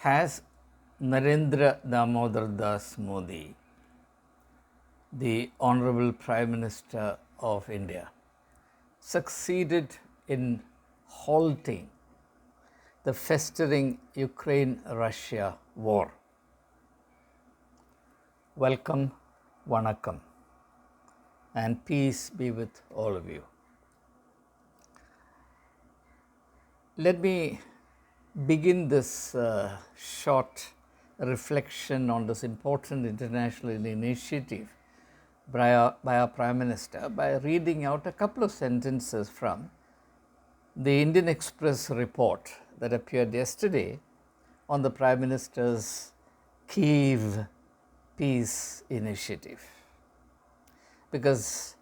Has Narendra Damodar Das Modi, the Honorable Prime Minister of India, succeeded in halting the festering Ukraine-Russia war? Welcome, Vanakkam, and peace be with all of you. Let me begin this short reflection on this important international initiative by our Prime Minister by reading out a couple of sentences from the Indian Express report that appeared yesterday on the Prime Minister's Kyiv peace initiative. Because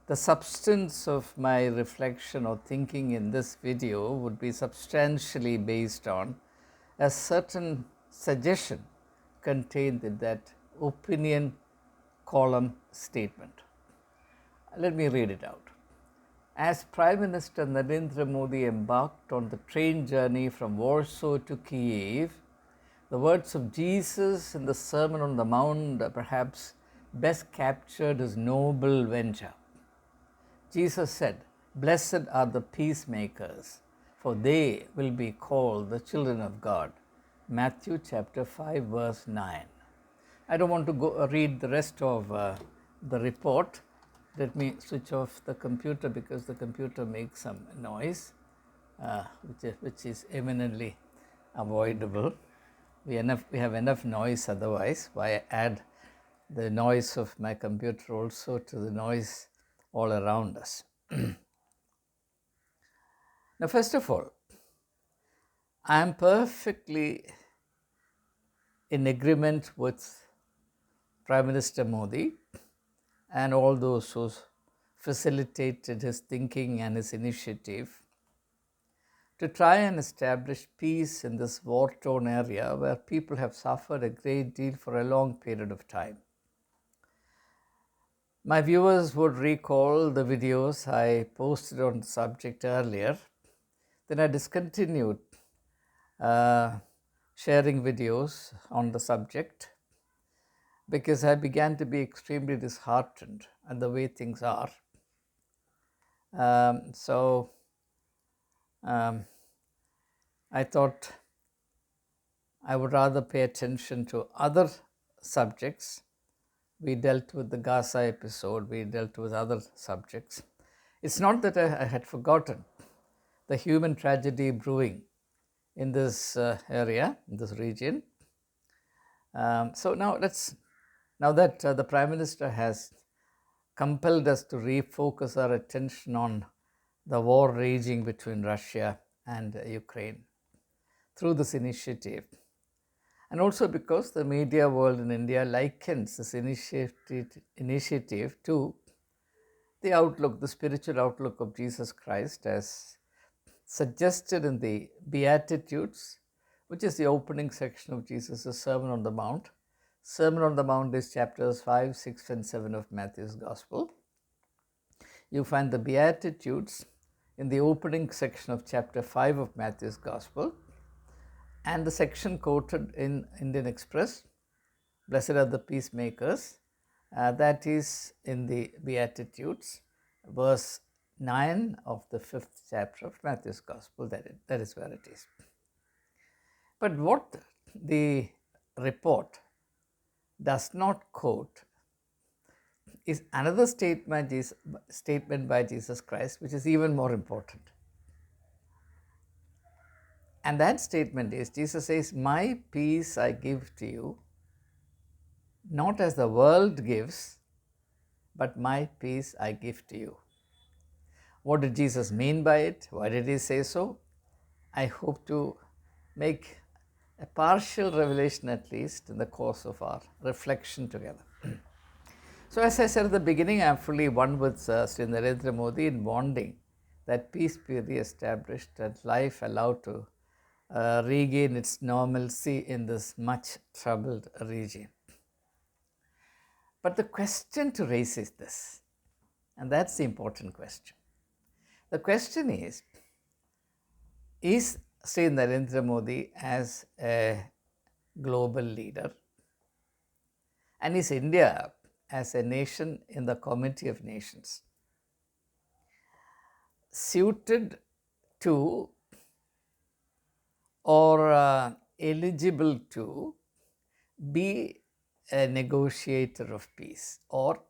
the substance of my reflection or thinking in this video would be substantially based on a certain suggestion contained in that opinion column statement. Let me read it out. As Prime Minister Narendra Modi embarked on the train journey from Warsaw to Kyiv, the words of Jesus in the Sermon on the Mount perhaps best captured his noble venture. Jesus said, "Blessed are the peacemakers, for they will be called the children of God." Matthew chapter 5 verse 9. I don't want to go read the rest of the report. Let me switch off the computer because the computer makes some noise, which is eminently avoidable. We have enough noise otherwise. Why add the noise of my computer also to the noise all around us? Now, first of all, I am perfectly in agreement with Prime Minister Modi and all those who facilitated his thinking and his initiative to try and establish peace in this war-torn area where people have suffered a great deal for a long period of time. My viewers would recall the videos I posted on the subject earlier. Then I discontinued sharing videos on the subject because I began to be extremely disheartened at the way things are. I thought I would rather pay attention to other subjects. We dealt with the Gaza episode, we dealt with other subjects. It's not that I had forgotten the human tragedy brewing in this area, in this region. So now that the Prime Minister has compelled us to refocus our attention on the war raging between Russia and Ukraine through this initiative, and also because the media world in India likens this initiative to the outlook, the spiritual outlook of Jesus Christ as suggested in the Beatitudes, which is the opening section of Jesus' Sermon on the Mount. Sermon on the Mount is chapters 5, 6, and 7 of Matthew's Gospel. You find the Beatitudes in the opening section of chapter 5 of Matthew's Gospel, and the section quoted in Indian Express, "Blessed are the peacemakers," that is in the Beatitudes, verse 9 of the 5th chapter of Matthew's Gospel. That is where it is. But what the report does not quote is another statement by Jesus Christ, which is even more important. And that statement is, Jesus says, "My peace I give to you, not as the world gives, but my peace I give to you." What did Jesus mean by it? Why did he say so? I hope to make a partial revelation, at least, in the course of our reflection together. So, as I said at the beginning, I am fully one with Sri Narendra Modi in wanting that peace be re-established and life allowed to regain its normalcy in this much troubled region. But the question to raise is this, and that's the important question. The question is Sri Narendra Modi as a global leader, and is India as a nation in the Committee of Nations suited to or eligible to be a negotiator of peace or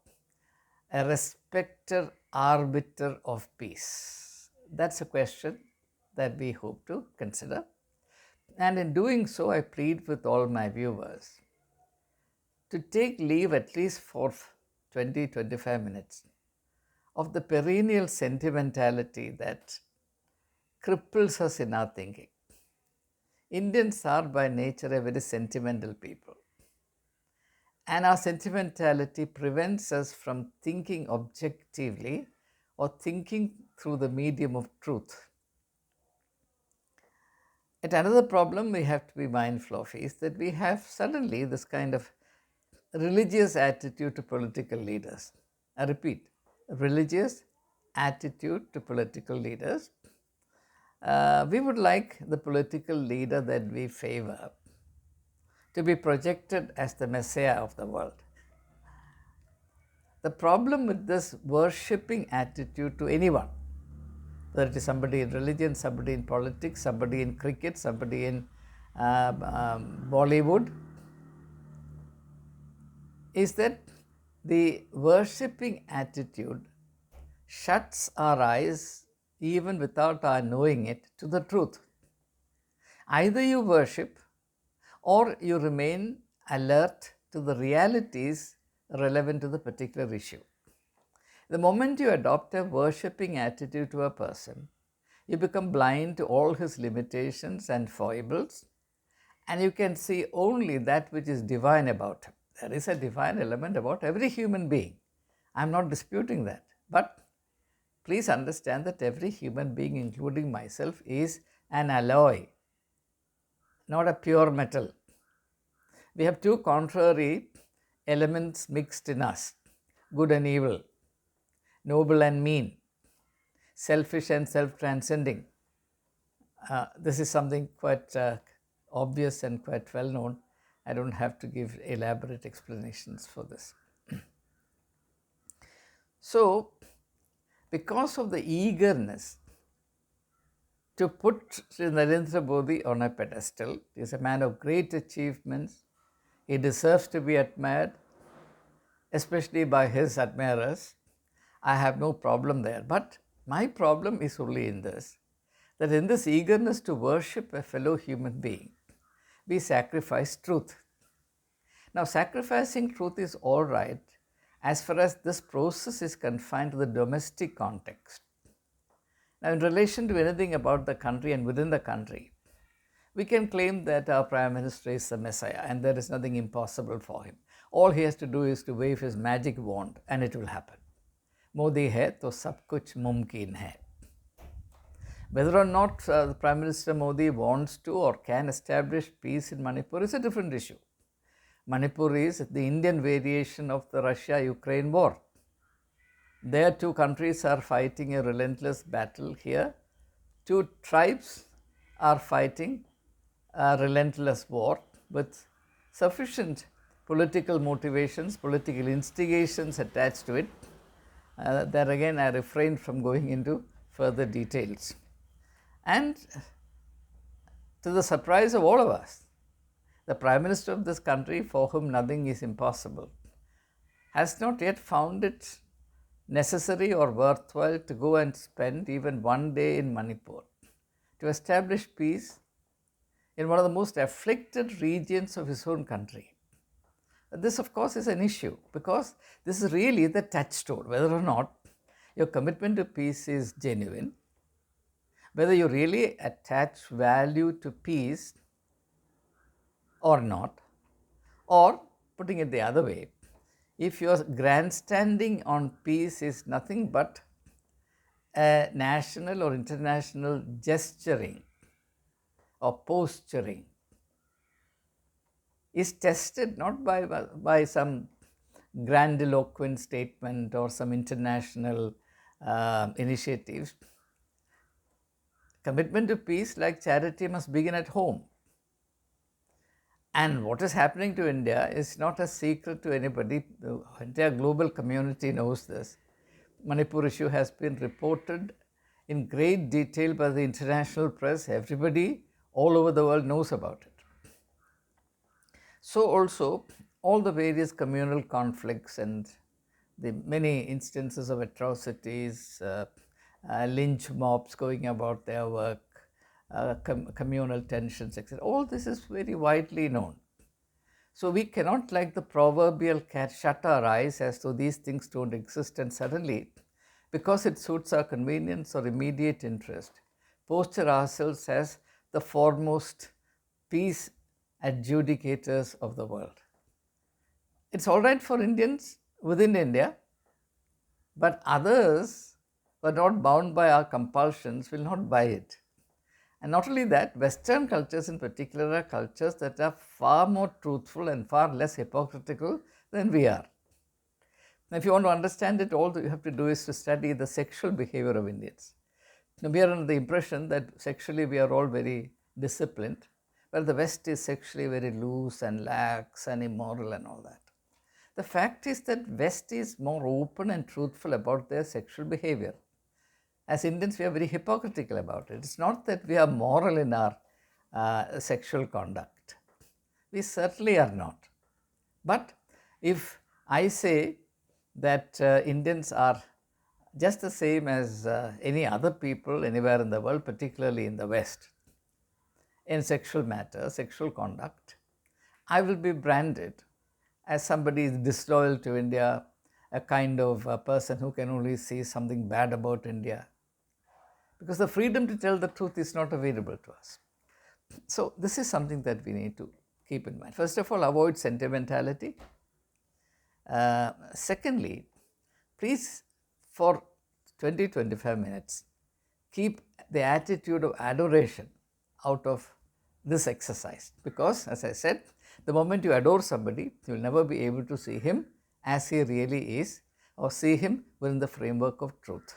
a respecter arbiter of peace? That's a question that we hope to consider. And in doing so, I plead with all my viewers to take leave at least for 20-25 minutes of the perennial sentimentality that cripples us in our thinking. Indians are by nature a very sentimental people. And our sentimentality prevents us from thinking objectively or thinking through the medium of truth. Yet another problem we have to be mindful of is that we have suddenly this kind of religious attitude to political leaders. I repeat, religious attitude to political leaders. We would like the political leader that we favor to be projected as the messiah of the world. The problem with this worshipping attitude to anyone, whether it is somebody in religion, somebody in politics, somebody in cricket, somebody in Bollywood, is that the worshipping attitude shuts our eyes, even without our knowing it, to the truth. Either you worship or you remain alert to the realities relevant to the particular issue. The moment you adopt a worshipping attitude to a person, you become blind to all his limitations and foibles, and you can see only that which is divine about him. There is a divine element about every human being. I'm not disputing that. But please understand that every human being, including myself, is an alloy, not a pure metal. We have two contrary elements mixed in us: good and evil, noble and mean, selfish and self-transcending. This is something quite obvious and quite well known. I don't have to give elaborate explanations for this. So, because of the eagerness to put Narendra Modi on a pedestal, he is a man of great achievements. He deserves to be admired, especially by his admirers. I have no problem there. But my problem is only in this, that in this eagerness to worship a fellow human being, we sacrifice truth. Now, sacrificing truth is all right as far as this process is confined to the domestic context. Now, in relation to anything about the country and within the country, we can claim that our Prime Minister is the Messiah and there is nothing impossible for him. All he has to do is to wave his magic wand and it will happen. Modi hai to sab kuch mumkin hai. Whether or not the Prime Minister Modi wants to or can establish peace in Manipur is a different issue. Manipur is the Indian variation of the Russia-Ukraine war. There, two countries are fighting a relentless battle here. Two tribes are fighting a relentless war with sufficient political motivations, political instigations attached to it. There again, I refrain from going into further details. And to the surprise of all of us, the Prime Minister of this country, for whom nothing is impossible, has not yet found it necessary or worthwhile to go and spend even one day in Manipur to establish peace in one of the most afflicted regions of his own country. This, of course, is an issue because this is really the touchstone, whether or not your commitment to peace is genuine, whether you really attach value to peace or not, or putting it the other way, if your grandstanding on peace is nothing but a national or international gesturing or posturing, is tested not by some grandiloquent statement or some international initiatives. Commitment to peace, like charity, must begin at home. And what is happening to India is not a secret to anybody. The entire global community knows this. Manipur issue has been reported in great detail by the international press. Everybody all over the world knows about it. So also all the various communal conflicts and the many instances of atrocities, lynch mobs going about their work, communal tensions, etc. All this is very widely known. So we cannot, like the proverbial cat, shut our eyes as though these things don't exist and suddenly, because it suits our convenience or immediate interest, posture ourselves as the foremost peace adjudicators of the world. It's all right for Indians within India, but others who are not bound by our compulsions will not buy it. And not only that, Western cultures in particular are cultures that are far more truthful and far less hypocritical than we are. Now, if you want to understand it, all you have to do is to study the sexual behavior of Indians. Now, we are under the impression that sexually we are all very disciplined, while the West is sexually very loose and lax and immoral and all that. The fact is that West is more open and truthful about their sexual behavior. As Indians, we are very hypocritical about it. It's not that we are moral in our sexual conduct. We certainly are not. But if I say that Indians are just the same as any other people anywhere in the world, particularly in the West, in sexual matters, sexual conduct, I will be branded as somebody is disloyal to India, a kind of a person who can only see something bad about India, because the freedom to tell the truth is not available to us. So this is something that we need to keep in mind. First of all, avoid sentimentality. Secondly, please, for 20-25 minutes, keep the attitude of adoration out of this exercise, because as I said, the moment you adore somebody, you will never be able to see him as he really is, or see him within the framework of truth.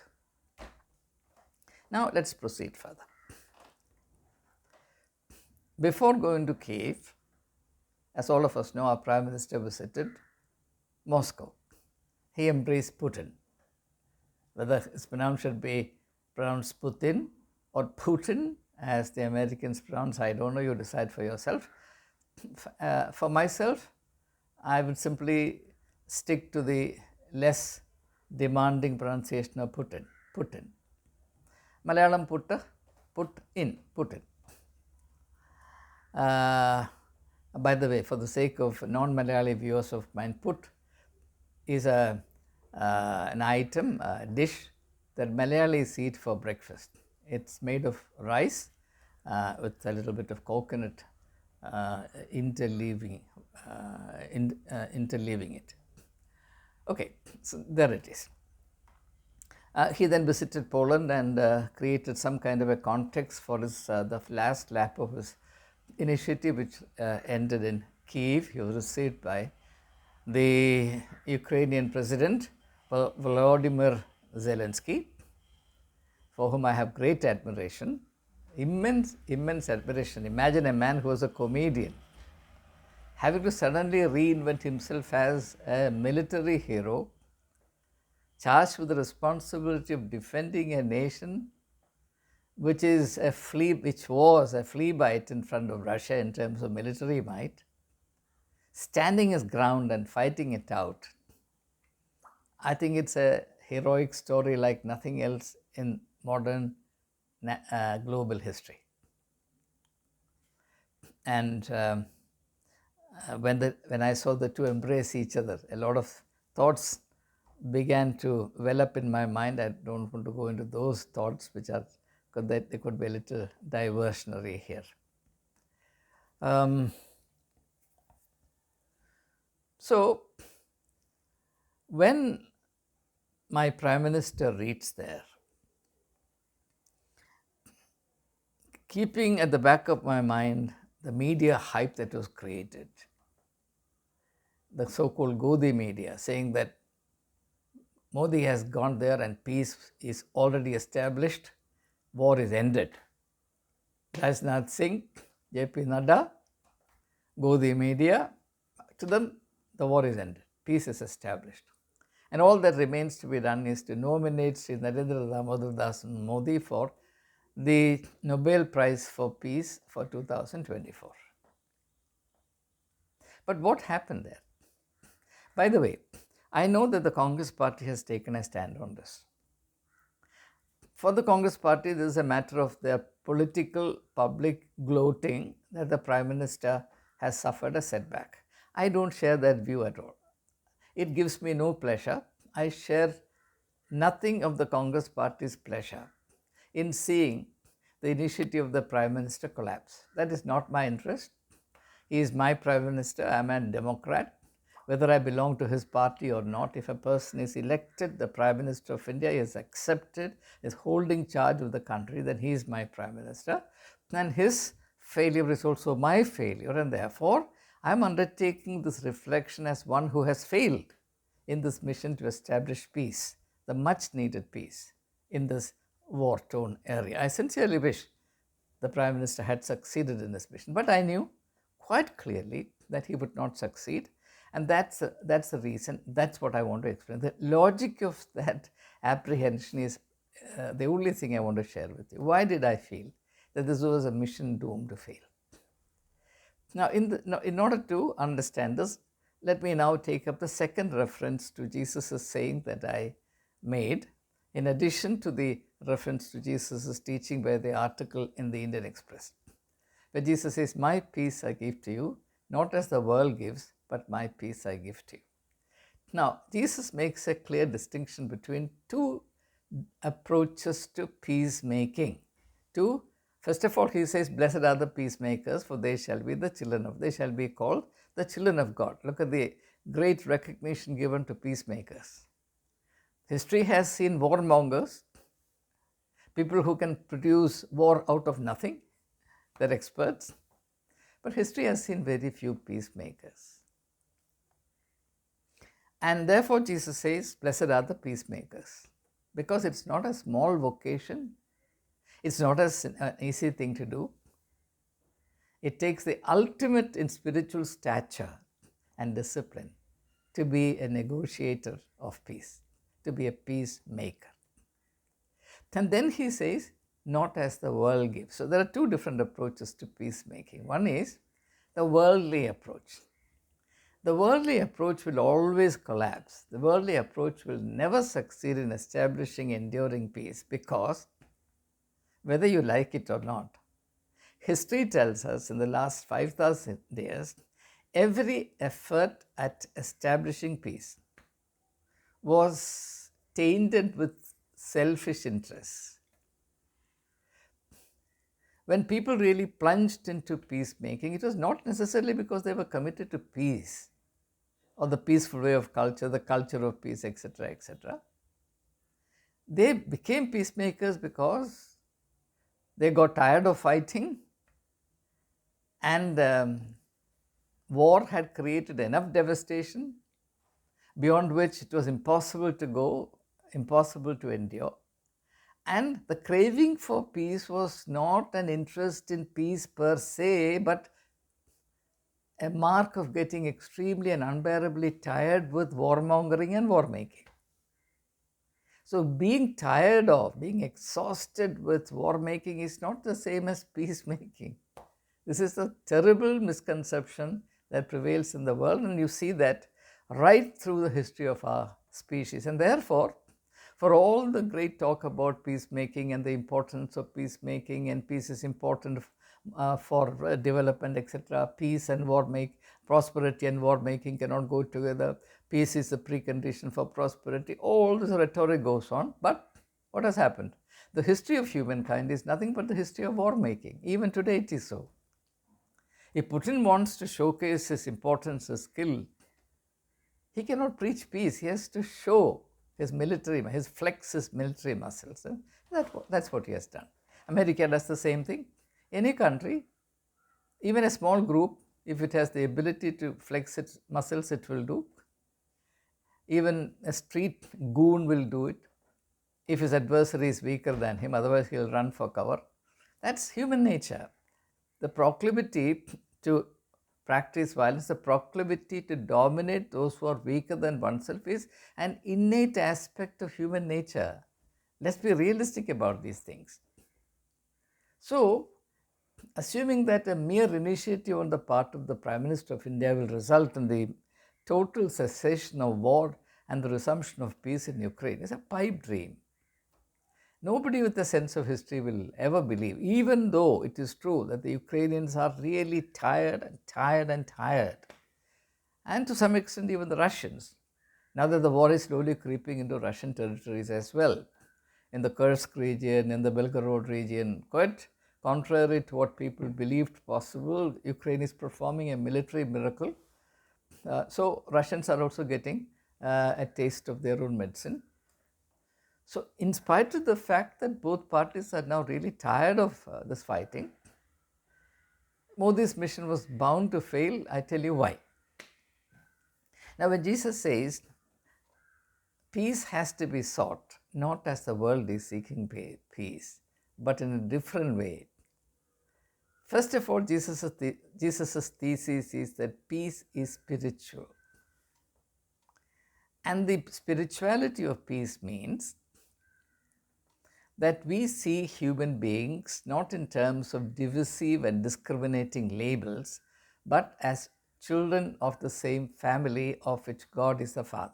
Now let's proceed further. Before going to Kyiv, as all of us know, our Prime Minister visited Moscow. He embraced Putin. Whether his pronoun should be pronounced Putin or Putin, as the Americans pronounce, I don't know, you decide for yourself. For myself, I would simply stick to the less demanding pronunciation of Putin. Putin. Malayalam putta, put in, Putin. By the way, for the sake of non-Malayali viewers of mine, put is an item, a dish that Malayalis eat for breakfast. It's made of rice with a little bit of coconut interleaving it. Okay, so there it is. He then visited Poland and created some kind of a context for his the last lap of his initiative, which ended in Kyiv. He was received by the Ukrainian President Volodymyr Zelensky, for whom I have great admiration, immense admiration. Imagine a man who was a comedian having to suddenly reinvent himself as a military hero, charged with the responsibility of defending a nation which was a flea bite in front of Russia in terms of military might, standing his ground and fighting it out. I think it's a heroic story like nothing else in modern global history. And when I saw the two embrace each other, a lot of thoughts began to well up in my mind. I don't want to go into those thoughts, which are, they could be a little diversionary here. So when my Prime Minister reached there, keeping at the back of my mind the media hype that was created, the so-called Godi media, saying that Modi has gone there and peace is already established, war is ended. Rajnath Singh, JP Nadda, Godi media. To them, the war is ended. Peace is established. And all that remains to be done is to nominate Sri Narendra Damodar Das Modi for the Nobel Prize for Peace for 2024. But what happened there? By the way, I know that the Congress party has taken a stand on this. For the Congress party, this is a matter of their political public gloating that the Prime Minister has suffered a setback. I don't share that view at all. It gives me no pleasure. I share nothing of the Congress party's pleasure in seeing the initiative of the Prime Minister collapse. That is not my interest. He is my Prime Minister. I am a Democrat. Whether I belong to his party or not, if a person is elected the Prime Minister of India, he is accepted, is holding charge of the country, then he is my Prime Minister. And his failure is also my failure. And therefore, I am undertaking this reflection as one who has failed in this mission to establish peace, the much needed peace in this war-torn area. I sincerely wish the Prime Minister had succeeded in this mission, but I knew quite clearly that he would not succeed. And that's the reason, that's what I want to explain. The logic of that apprehension is the only thing I want to share with you. Why did I feel that this was a mission doomed to fail? Now, in order to understand this, let me now take up the second reference to Jesus' saying that I made, in addition to the reference to Jesus' teaching by the article in the Indian Express, where Jesus says, "My peace I give to you, not as the world gives, but my peace I give to you." Now, Jesus makes a clear distinction between two approaches to peacemaking. First of all, he says, "Blessed are the peacemakers, for they shall be called the children of God." Look at the great recognition given to peacemakers. History has seen warmongers, people who can produce war out of nothing. They're experts. But history has seen very few peacemakers. And therefore, Jesus says, "Blessed are the peacemakers," because it's not a small vocation. It's not an easy thing to do. It takes the ultimate in spiritual stature and discipline to be a negotiator of peace, to be a peacemaker. And then he says, "Not as the world gives." So there are two different approaches to peacemaking. One is the worldly approach. The worldly approach will always collapse. The worldly approach will never succeed in establishing enduring peace, because whether you like it or not, history tells us in the last 5,000 years, every effort at establishing peace was tainted with selfish interests. When people really plunged into peacemaking, it was not necessarily because they were committed to peace or the peaceful way of culture, the culture of peace, etc., etc. They became peacemakers because they got tired of fighting, and war had created enough devastation beyond which it was impossible to go, impossible to endure. And the craving for peace was not an interest in peace per se, but a mark of getting extremely and unbearably tired with warmongering and war-making. So being tired of, being exhausted with war-making is not the same as peacemaking. This is a terrible misconception that prevails in the world, and you see that right through the history of our species. And therefore, for all the great talk about peacemaking and the importance of peacemaking, and peace is important for development, etc., peace and prosperity and war making cannot go together. Peace is a precondition for prosperity. All this rhetoric goes on. But what has happened? The history of humankind is nothing but the history of war making. Even today it is so. If Putin wants to showcase his importance, his skill, he cannot preach peace. He has to show flex his military muscles. And that's what he has done. America does the same thing. Any country, even a small group, if it has the ability to flex its muscles, it will do. Even a street goon will do it if his adversary is weaker than him, otherwise he'll run for cover. That's human nature. The proclivity to practice violence, the proclivity to dominate those who are weaker than oneself is an innate aspect of human nature. Let's be realistic about these things. So, assuming that a mere initiative on the part of the Prime Minister of India will result in the total cessation of war and the resumption of peace in Ukraine is a pipe dream. Nobody with a sense of history will ever believe, even though it is true that the Ukrainians are really tired and tired and tired. And to some extent, even the Russians, now that the war is slowly creeping into Russian territories as well, in the Kursk region, in the Belgorod region, quite contrary to what people believed possible, Ukraine is performing a military miracle. So Russians are also getting a taste of their own medicine. So in spite of the fact that both parties are now really tired of this fighting, Modi's mission was bound to fail. I tell you why. Now when Jesus says, peace has to be sought, not as the world is seeking peace, but in a different way. First of all, Jesus' thesis is that peace is spiritual. And the spirituality of peace means that we see human beings not in terms of divisive and discriminating labels, but as children of the same family of which God is the Father.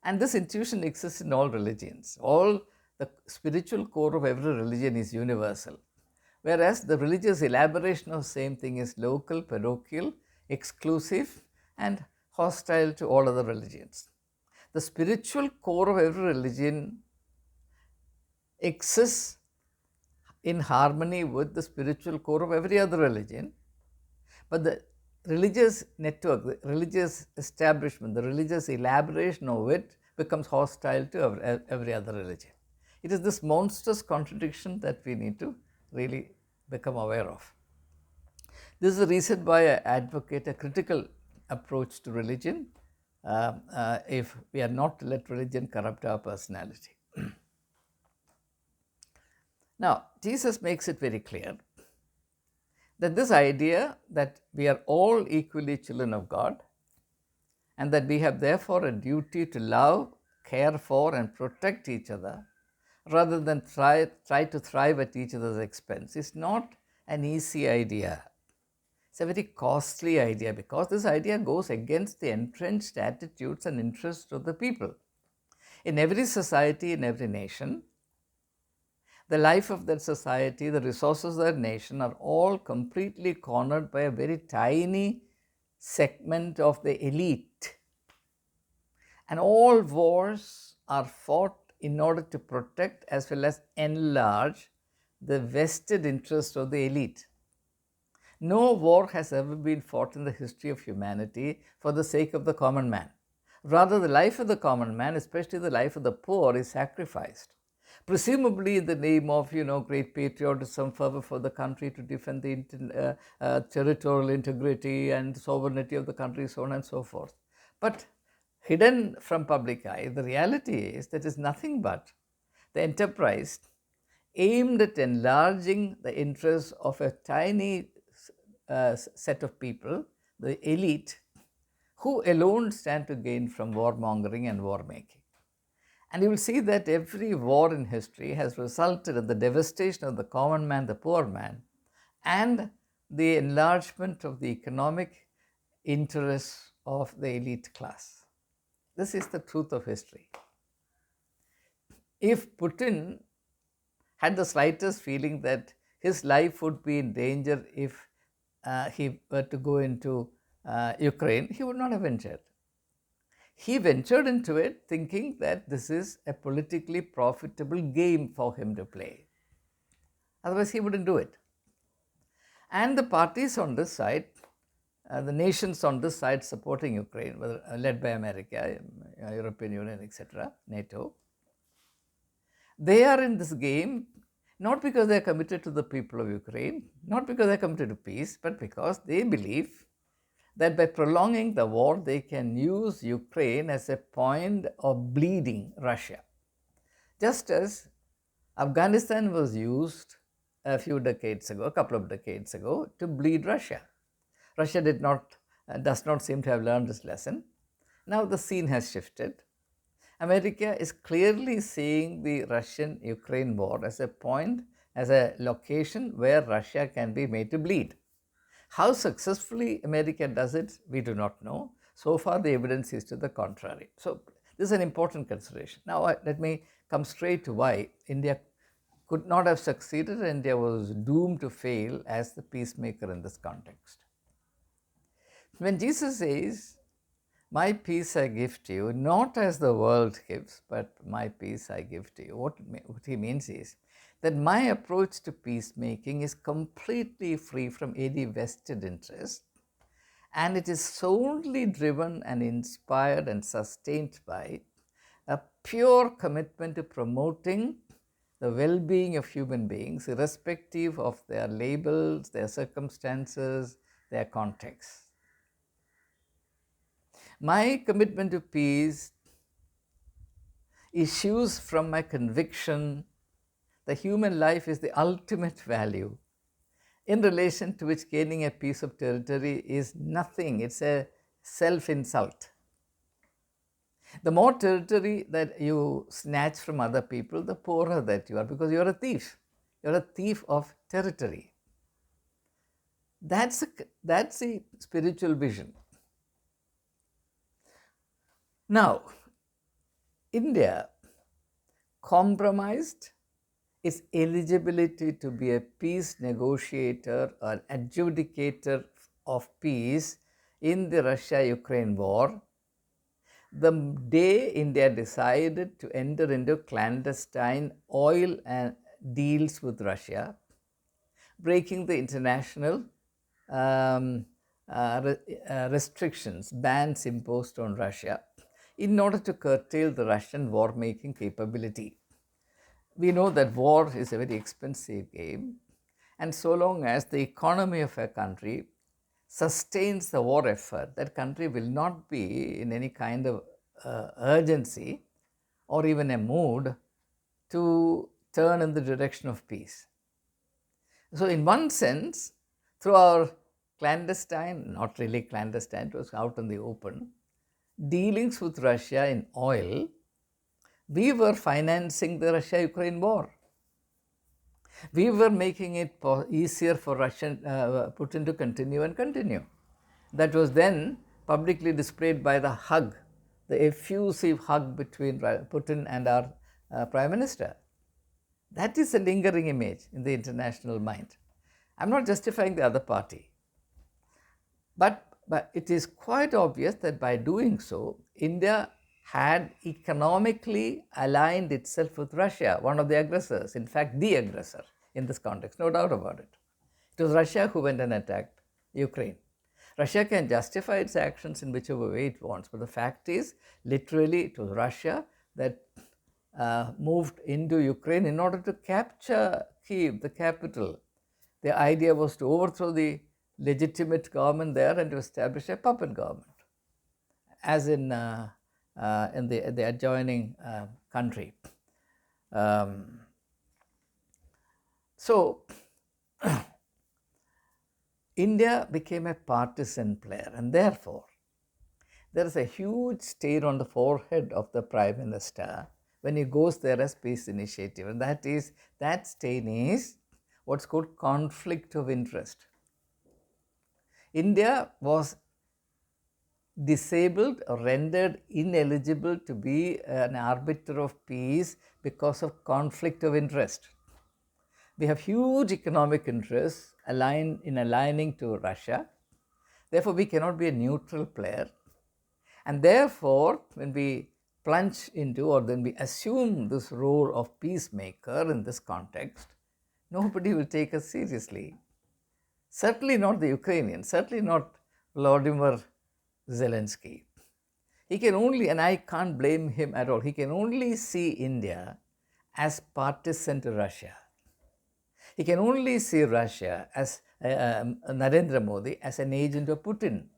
And this intuition exists in all religions. All the spiritual core of every religion is universal, whereas the religious elaboration of the same thing is local, parochial, exclusive, and hostile to all other religions. The spiritual core of every religion exists in harmony with the spiritual core of every other religion, but the religious network, the religious establishment, the religious elaboration of it becomes hostile to every other religion. It is this monstrous contradiction that we need to really become aware of. This is the reason why I advocate a critical approach to religion if we are not to let religion corrupt our personality. Now, Jesus makes it very clear that this idea that we are all equally children of God and that we have therefore a duty to love, care for, and protect each other rather than try to thrive at each other's expense is not an easy idea. It's a very costly idea because this idea goes against the entrenched attitudes and interests of the people. In every society, in every nation, the life of that society, the resources of that nation are all completely cornered by a very tiny segment of the elite. And all wars are fought in order to protect as well as enlarge the vested interests of the elite. No war has ever been fought in the history of humanity for the sake of the common man. Rather, the life of the common man, especially the life of the poor, is sacrificed. Presumably in the name of, great patriotism, fervor for the country to defend the territorial integrity and sovereignty of the country, so on and so forth. But hidden from public eye, the reality is that is nothing but the enterprise aimed at enlarging the interests of a tiny set of people, the elite, who alone stand to gain from warmongering and war making. And you will see that every war in history has resulted in the devastation of the common man, the poor man, and the enlargement of the economic interests of the elite class. This is the truth of history. If Putin had the slightest feeling that his life would be in danger if he were to go into Ukraine, he would not have ventured. He ventured into it thinking that this is a politically profitable game for him to play. Otherwise, he wouldn't do it. And the parties on this side, the nations on this side supporting Ukraine, led by America, European Union, etc., NATO, they are in this game not because they are committed to the people of Ukraine, not because they are committed to peace, but because they believe that by prolonging the war, they can use Ukraine as a point of bleeding Russia. Just as Afghanistan was used a few decades ago, a couple of decades ago, to bleed Russia. Russia does not seem to have learned this lesson. Now the scene has shifted. America is clearly seeing the Russian-Ukraine war as a point, as a location where Russia can be made to bleed. How successfully America does it, we do not know. So far, the evidence is to the contrary. So this is an important consideration. Now, let me come straight to why India could not have succeeded. India was doomed to fail as the peacemaker in this context. When Jesus says, "My peace I give to you, not as the world gives, but my peace I give to you," what he means is that my approach to peacemaking is completely free from any vested interest, and it is solely driven and inspired and sustained by a pure commitment to promoting the well-being of human beings, irrespective of their labels, their circumstances, their context. My commitment to peace issues from my conviction that human life is the ultimate value, in relation to which gaining a piece of territory is nothing. It's a self-insult. The more territory that you snatch from other people, the poorer that you are, because you're a thief. You're a thief of territory. That's a spiritual vision. Now, India compromised its eligibility to be a peace negotiator or adjudicator of peace in the Russia-Ukraine war the day India decided to enter into clandestine oil deals with Russia, breaking the international restrictions, bans imposed on Russia in order to curtail the Russian war-making capability. We know that war is a very expensive game, and so long as the economy of a country sustains the war effort, that country will not be in any kind of urgency or even a mood to turn in the direction of peace. So in one sense, through our clandestine, not really clandestine, it was out in the open, dealings with Russia in oil, we were financing the Russia-Ukraine war. We were making it easier for Putin to continue. That was then publicly displayed by the hug, the effusive hug between Putin and our Prime Minister. That is a lingering image in the international mind. I'm not justifying the other party. But it is quite obvious that by doing so, India had economically aligned itself with Russia, one of the aggressors, in fact, the aggressor in this context, no doubt about it. It was Russia who went and attacked Ukraine. Russia can justify its actions in whichever way it wants, but the fact is, literally, it was Russia that moved into Ukraine in order to capture Kyiv, the capital. The idea was to overthrow the legitimate government there and to establish a puppet government, as in the adjoining country. So, India became a partisan player, and therefore, there is a huge stain on the forehead of the Prime Minister when he goes there as peace initiative, and that stain is what's called conflict of interest. India was disabled or rendered ineligible to be an arbiter of peace because of conflict of interest. We have huge economic interests aligning to Russia. Therefore, we cannot be a neutral player. And therefore, when we plunge into or then we assume this role of peacemaker in this context, nobody will take us seriously. Certainly not the Ukrainians, certainly not Vladimir Zelensky. He can only, and I can't blame him at all, he can only see India as partisan to Russia. He can only see Russia as Narendra Modi as an agent of Putin.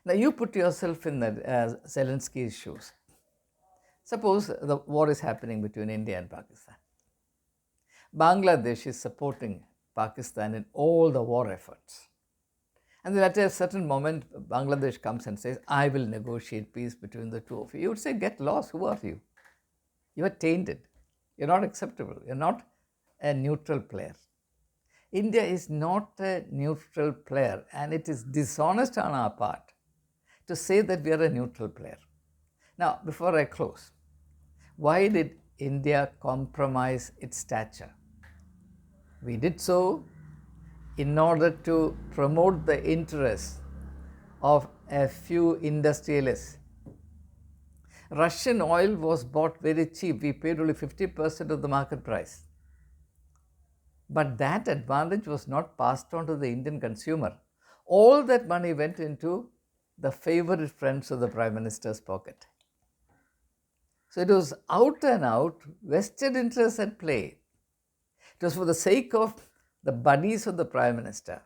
Now you put yourself in Zelensky's shoes. Suppose the war is happening between India and Pakistan. Bangladesh is supporting Pakistan in all the war efforts. And then at a certain moment, Bangladesh comes and says, I will negotiate peace between the two of you. You would say, get lost. Who are you? You are tainted. You're not acceptable. You're not a neutral player. India is not a neutral player, and it is dishonest on our part to say that we are a neutral player. Now, before I close, why did India compromise its stature? We did so in order to promote the interests of a few industrialists. Russian oil was bought very cheap. We paid only 50% of the market price. But that advantage was not passed on to the Indian consumer. All that money went into the favorite friends of the Prime Minister's pocket. So it was out and out vested interests at play. It was for the sake of the buddies of the Prime Minister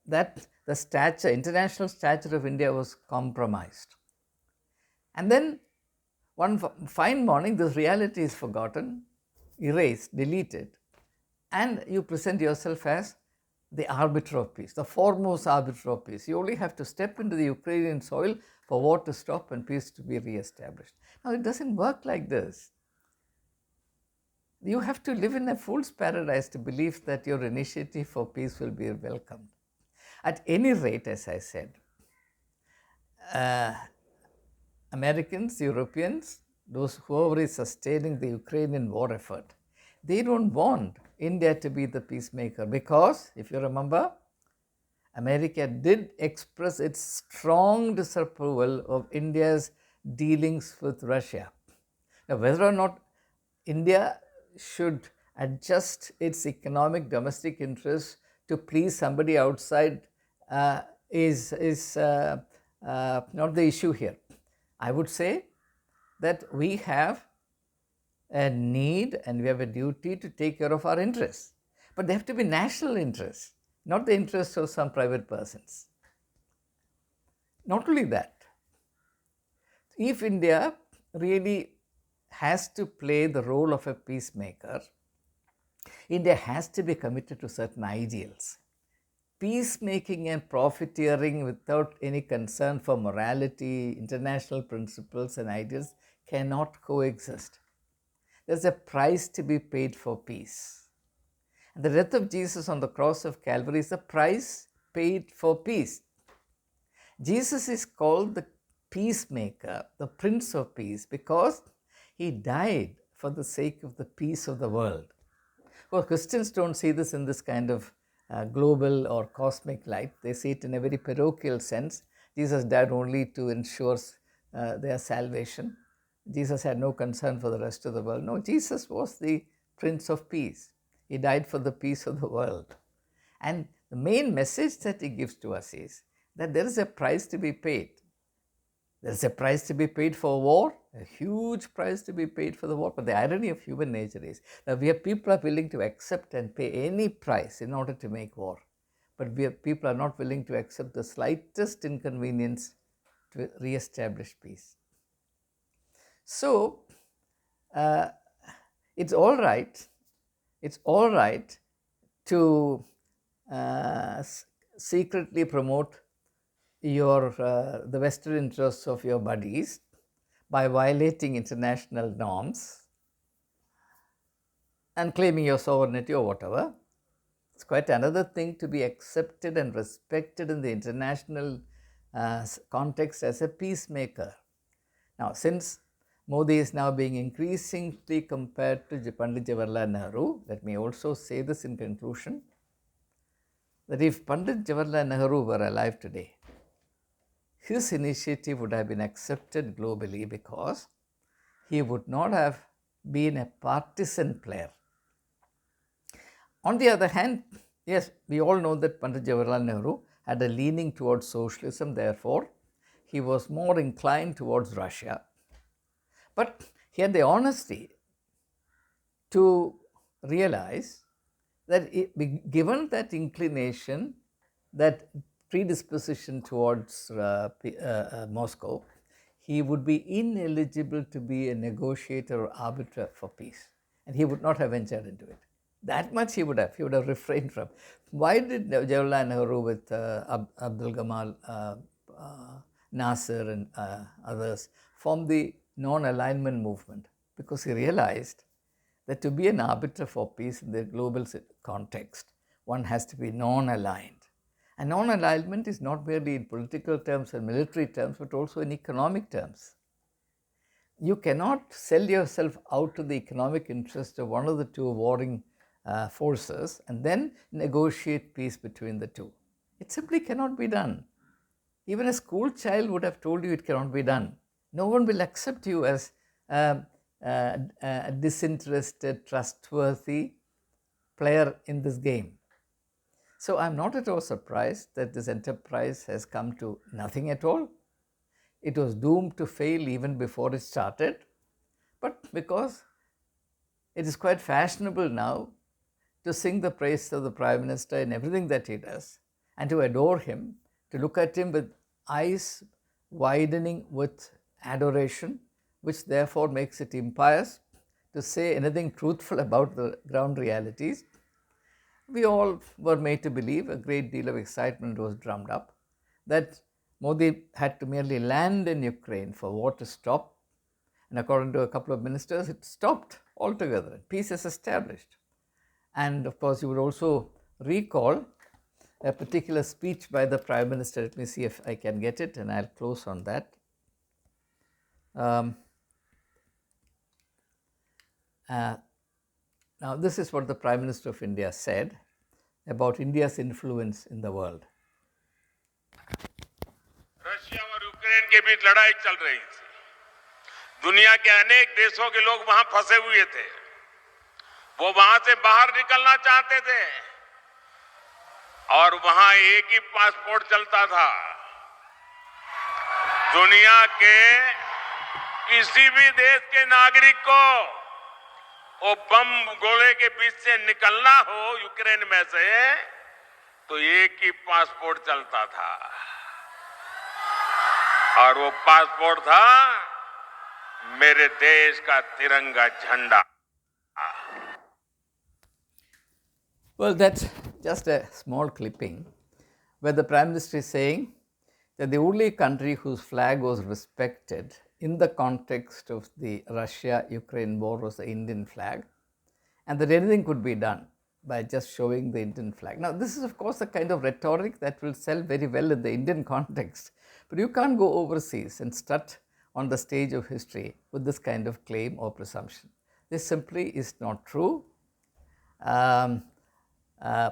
that the stature, international stature of India was compromised. And then one fine morning, this reality is forgotten, erased, deleted, and you present yourself as the arbiter of peace, the foremost arbiter of peace. You only have to step into the Ukrainian soil for war to stop and peace to be re-established. Now, it doesn't work like this. You have to live in a fool's paradise to believe that your initiative for peace will be welcomed. At any rate, as I said, Americans, Europeans, whoever is sustaining the Ukrainian war effort, they don't want India to be the peacemaker because, if you remember, America did express its strong disapproval of India's dealings with Russia. Now, whether or not India should adjust its economic domestic interests to please somebody outside is not the issue here. I would say that we have a need and we have a duty to take care of our interests. But they have to be national interests, not the interests of some private persons. Not only that, if India really has to play the role of a peacemaker, India has to be committed to certain ideals. Peacemaking and profiteering without any concern for morality, international principles and ideals cannot coexist. There's a price to be paid for peace. And the death of Jesus on the cross of Calvary is the price paid for peace. Jesus is called the peacemaker, the Prince of Peace, because he died for the sake of the peace of the world. Well, Christians don't see this in this kind of global or cosmic light. They see it in a very parochial sense. Jesus died only to ensure their salvation. Jesus had no concern for the rest of the world. No, Jesus was the Prince of Peace. He died for the peace of the world. And the main message that he gives to us is that there is a price to be paid. There is a price to be paid for war, a huge price to be paid for the war. But the irony of human nature is that people are willing to accept and pay any price in order to make war. But people are not willing to accept the slightest inconvenience to re-establish peace. So, it's all right to secretly promote the vested interests of your buddies by violating international norms and claiming your sovereignty or whatever. It's quite another thing to be accepted and respected in the international context as a peacemaker. Now, since Modi is now being increasingly compared to Pandit Jawaharlal Nehru, let me also say this in conclusion, that if Pandit Jawaharlal Nehru were alive today, his initiative would have been accepted globally because he would not have been a partisan player. On the other hand, yes, we all know that Pandit Jawaharlal Nehru had a leaning towards socialism, therefore, he was more inclined towards Russia. But he had the honesty to realize that given that inclination, that predisposition towards Moscow, he would be ineligible to be a negotiator or arbiter for peace. And he would not have ventured into it. That much he would have refrained from. Why did Jawaharlal Nehru with Abdul Gamal Nasser and others form the non-alignment movement? Because he realized that to be an arbiter for peace in the global context, one has to be non-aligned. And non-alignment is not merely in political terms and military terms, but also in economic terms. You cannot sell yourself out to the economic interest of one of the two warring forces and then negotiate peace between the two. It simply cannot be done. Even a school child would have told you it cannot be done. No one will accept you as a disinterested, trustworthy player in this game. So I'm not at all surprised that this enterprise has come to nothing at all. It was doomed to fail even before it started. But because it is quite fashionable now to sing the praise of the Prime Minister in everything that he does and to adore him, to look at him with eyes widening with adoration, which therefore makes it impious to say anything truthful about the ground realities, we all were made to believe, a great deal of excitement was drummed up, that Modi had to merely land in Ukraine for war to stop. And according to a couple of ministers, it stopped altogether. Peace is established. And of course, you would also recall a particular speech by the Prime Minister. Let me see if I can get it, and I'll close on that. Now, this is what the Prime Minister of India said about India's influence in the world. Russia और Ukraine के बीच लड़ाई चल रही थी। दुनिया के अनेक देशों के लोग वहां फंसे हुए थे। वो वहां से बाहर निकलना चाहते थे और वहां एक ही पासपोर्ट चलता था। दुनिया के किसी भी देश के नागरिक को वो बम गोले के बीच से निकलना हो यूक्रेन में से, तो एक ही पासपोर्ट चलता था और वो पासपोर्ट था मेरे देश का तिरंगा झंडा। Well, that's just a small clipping where the Prime Minister is saying that the only country whose flag was respected in the context of the Russia-Ukraine war was the Indian flag, and that anything could be done by just showing the Indian flag. Now, this is of course a kind of rhetoric that will sell very well in the Indian context, but you can't go overseas and strut on the stage of history with this kind of claim or presumption. This simply is not true.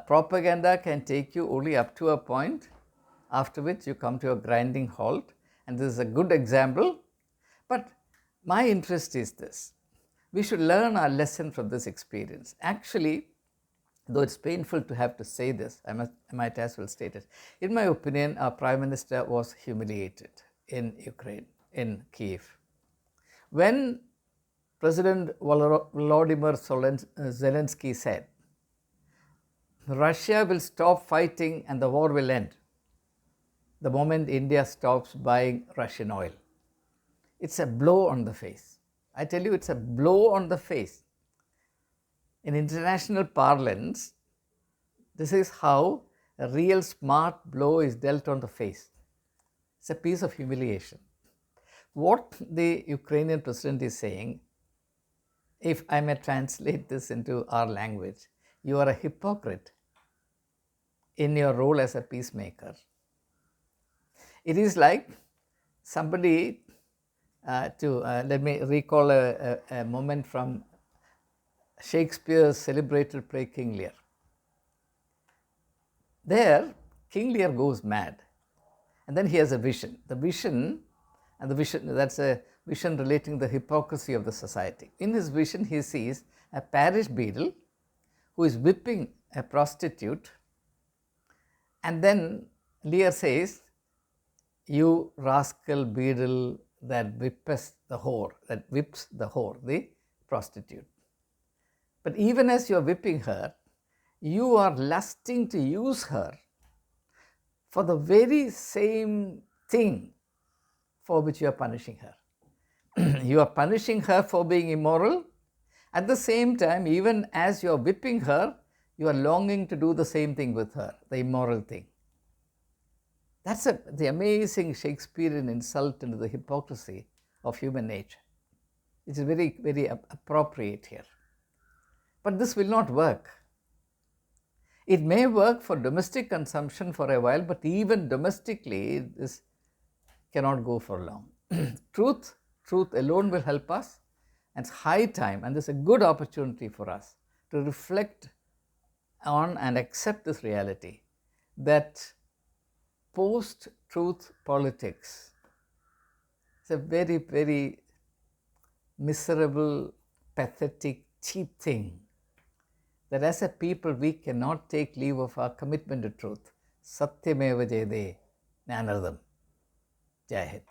Propaganda can take you only up to a point, after which you come to a grinding halt, and this is a good example. But my interest is this: we should learn our lesson from this experience. Actually, though it's painful to have to say this, I might as well state it. In my opinion, our Prime Minister was humiliated in Ukraine, in Kyiv. When President Volodymyr Zelensky said, Russia will stop fighting and the war will end the moment India stops buying Russian oil. It's a blow on the face. I tell you, it's a blow on the face. In international parlance, this is how a real smart blow is dealt on the face. It's a piece of humiliation. What the Ukrainian president is saying, if I may translate this into our language, you are a hypocrite in your role as a peacemaker. It is like somebody, let me recall a moment from Shakespeare's celebrated play King Lear. There, King Lear goes mad, and then he has a vision. The vision, that's a vision relating to the hypocrisy of the society. In his vision, he sees a parish beadle who is whipping a prostitute, and then Lear says, "You rascal beadle that whips the whore, the prostitute. But even as you are whipping her, you are lusting to use her for the very same thing for which you are punishing her. You are punishing her for being immoral. At the same time, even as you are whipping her, you are longing to do the same thing with her, the immoral thing. That's the amazing Shakespearean insult into the hypocrisy of human nature. It is very, very appropriate here. But this will not work. It may work for domestic consumption for a while, but even domestically, this cannot go for long. Truth alone will help us. And it's high time, and this is a good opportunity for us to reflect on and accept this reality that post-truth politics is a very, very miserable, pathetic, cheap thing. That as a people we cannot take leave of our commitment to truth. Satyameva Jayade Jnanardam. Jai Hind.